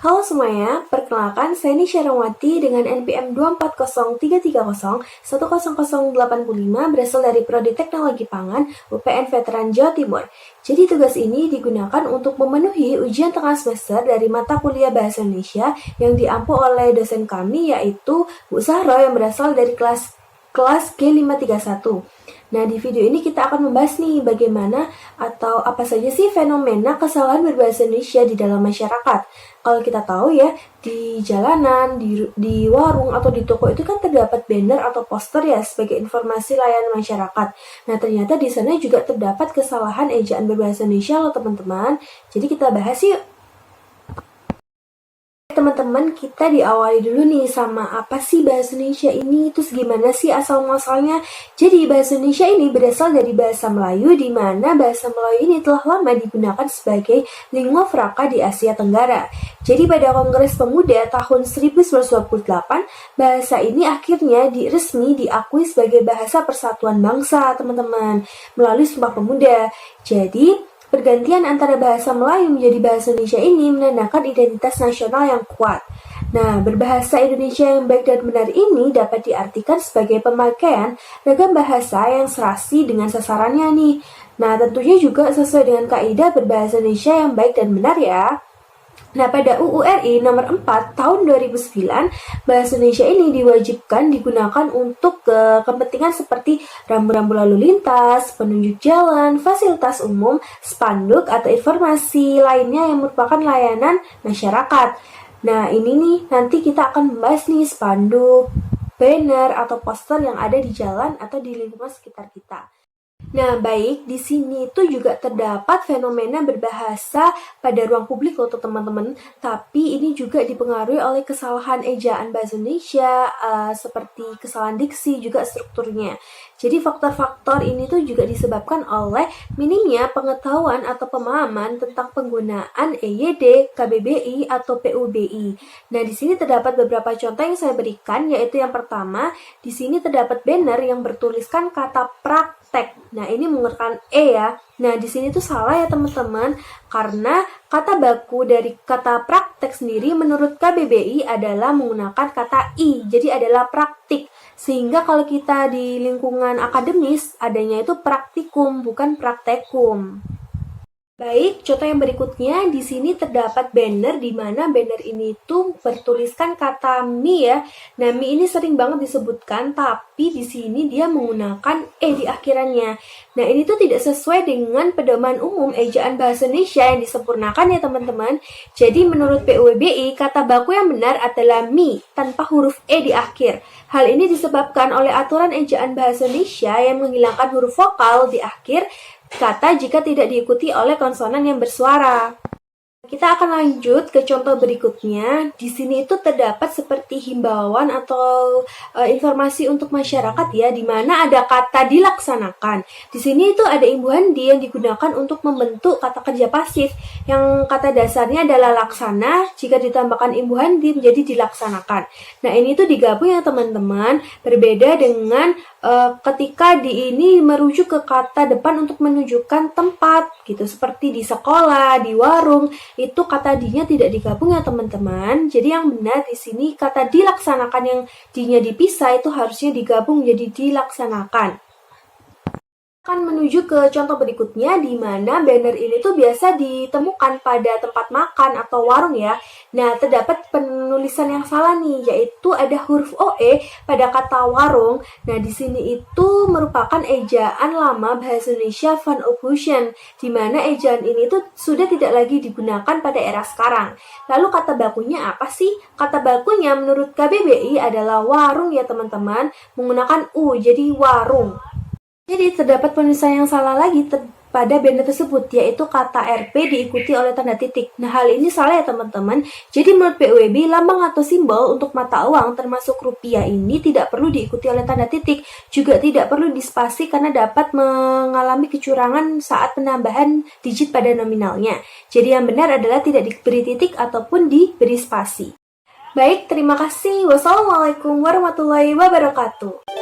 Halo semuanya, perkenalkan saya Nisha Ramwati dengan NPM 240330100085 berasal dari Prodi Teknologi Pangan UPN Veteran Jawa Timur. Jadi tugas ini digunakan untuk memenuhi ujian tengah semester dari mata kuliah Bahasa Indonesia yang diampu oleh dosen kami yaitu Bu Sahro yang berasal dari kelas G531. Nah, di video ini kita akan membahas nih bagaimana atau apa saja sih fenomena kesalahan berbahasa Indonesia di dalam masyarakat. Kalau kita tahu ya, di jalanan, di warung atau di toko itu kan terdapat banner atau poster ya sebagai informasi layanan masyarakat. Nah, ternyata di sana juga terdapat kesalahan ejaan berbahasa Indonesia loh teman-teman. Jadi kita bahas yuk. Teman-teman, kita diawali dulu nih sama apa sih bahasa Indonesia ini, terus gimana sih asal-muasalnya. Jadi bahasa Indonesia ini berasal dari bahasa Melayu, di mana bahasa Melayu ini telah lama digunakan sebagai lingua franca di Asia Tenggara. Jadi pada Kongres Pemuda tahun 1928, bahasa ini akhirnya resmi diakui sebagai bahasa persatuan bangsa, teman-teman, melalui Sumpah Pemuda. Jadi pergantian antara bahasa Melayu menjadi bahasa Indonesia ini menandakan identitas nasional yang kuat. Nah, berbahasa Indonesia yang baik dan benar ini dapat diartikan sebagai pemakaian ragam bahasa yang serasi dengan sasarannya nih. Nah, tentunya juga sesuai dengan kaidah berbahasa Indonesia yang baik dan benar ya. Nah, pada UU RI nomor 4 tahun 2009, bahasa Indonesia ini diwajibkan digunakan untuk kepentingan seperti rambu-rambu lalu lintas, penunjuk jalan, fasilitas umum, spanduk, atau informasi lainnya yang merupakan layanan masyarakat. Nah, ini nih, nanti kita akan membahas nih spanduk, banner, atau poster yang ada di jalan atau di lingkungan sekitar kita. Nah, baik, di sini tuh juga terdapat fenomena berbahasa pada ruang publik loh teman-teman. Tapi ini juga dipengaruhi oleh kesalahan ejaan bahasa Indonesia, seperti kesalahan diksi, juga strukturnya. Jadi faktor-faktor ini tuh juga disebabkan oleh minimnya pengetahuan atau pemahaman tentang penggunaan EYD, KBBI, atau PUBI. Nah, di sini terdapat beberapa contoh yang saya berikan, yaitu yang pertama, di sini terdapat banner yang bertuliskan kata praktek. Nah, ini menggunakan E ya. Nah, di sini tuh salah ya teman-teman, karena kata baku dari kata praktek sendiri menurut KBBI adalah menggunakan kata I, jadi adalah praktik. Sehingga kalau kita di lingkungan akademis, adanya itu praktikum, bukan praktekum. Baik, contoh yang berikutnya, di sini terdapat banner di mana banner ini tuh bertuliskan kata mi ya. Nah, mi ini sering banget disebutkan, tapi di sini dia menggunakan e di akhirannya. Nah, ini tuh tidak sesuai dengan pedoman umum ejaan bahasa Indonesia yang disempurnakan ya teman-teman. Jadi menurut PUBI, kata baku yang benar adalah mi tanpa huruf e di akhir. Hal ini disebabkan oleh aturan ejaan bahasa Indonesia yang menghilangkan huruf vokal di akhir kata jika tidak diikuti oleh konsonan yang bersuara. Kita akan lanjut ke contoh berikutnya. Di sini itu terdapat seperti himbauan atau informasi untuk masyarakat ya, di mana ada kata dilaksanakan. Di sini itu ada imbuhan di yang digunakan untuk membentuk kata kerja pasif, yang kata dasarnya adalah laksana, jika ditambahkan imbuhan di menjadi dilaksanakan. Nah, ini tuh digabung ya teman-teman, berbeda dengan ketika di ini merujuk ke kata depan untuk menunjukkan tempat gitu, seperti di sekolah, di warung, itu kata di-nya tidak digabung ya teman-teman. Jadi yang benar di sini kata dilaksanakan yang di-nya dipisah itu harusnya digabung jadi dilaksanakan. Akan menuju ke contoh berikutnya, di mana banner ini tuh biasa ditemukan pada tempat makan atau warung ya. Nah, terdapat penulisan yang salah nih, yaitu ada huruf OE pada kata warung. Nah, di sini itu merupakan ejaan lama bahasa Indonesia Van Ophusen, di mana ejaan ini tuh sudah tidak lagi digunakan pada era sekarang. Lalu kata bakunya apa sih? Kata bakunya menurut KBBI adalah warung ya teman-teman, menggunakan U, jadi warung. Jadi terdapat penulisan yang salah lagi pada banner tersebut, yaitu kata RP diikuti oleh tanda titik. Nah, hal ini salah ya teman-teman. Jadi menurut PUBI, lambang atau simbol untuk mata uang termasuk rupiah ini tidak perlu diikuti oleh tanda titik, juga tidak perlu dispasi karena dapat mengalami kecurangan saat penambahan digit pada nominalnya. Jadi yang benar adalah tidak diberi titik ataupun diberi spasi. Baik, terima kasih. Wassalamualaikum warahmatullahi wabarakatuh.